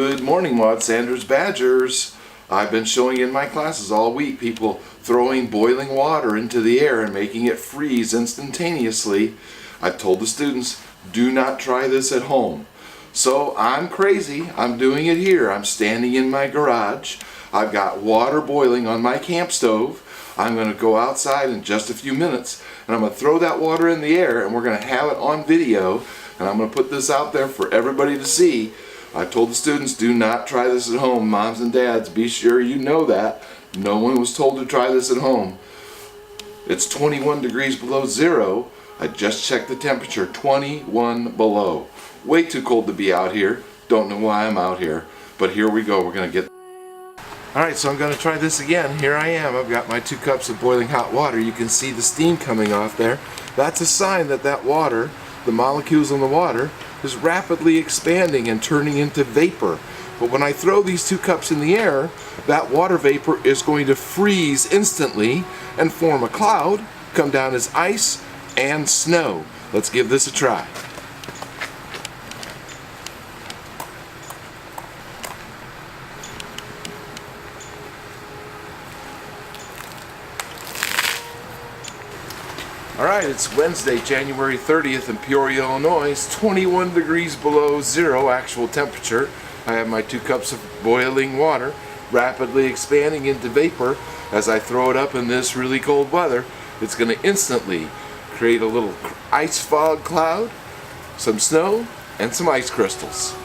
Good morning, Maud Sanders Badgers. I've been showing in my classes all week people throwing boiling water into the air and making it freeze instantaneously. I've told the students, do not try this at home. So I'm crazy. I'm doing it here. I'm standing in my garage. I've got water boiling on my camp stove. I'm going to go outside in just a few minutes and I'm going to throw that water in the air and we're going to have it on video and I'm going to put this out there for everybody to see. I told the students, do not try this at home. Moms and dads, be sure you know that. No one was told to try this at home. It's 21 degrees below zero. I just checked the temperature, 21 below. Way too cold to be out here. Don't know why I'm out here. But here we go, we're going to get... Alright, so I'm going to try this again. Here I am. I've got my 2 cups of boiling hot water. You can see the steam coming off there. That's a sign that that water, the molecules in the water, is rapidly expanding and turning into vapor. But when I throw these 2 cups in the air, that water vapor is going to freeze instantly and form a cloud, come down as ice and snow. Let's give this a try. Alright, it's Wednesday, January 30th in Peoria, Illinois. It's 21 degrees below zero actual temperature. I have my 2 cups of boiling water rapidly expanding into vapor. As I throw it up in this really cold weather, it's going to instantly create a little ice fog cloud, some snow, and some ice crystals.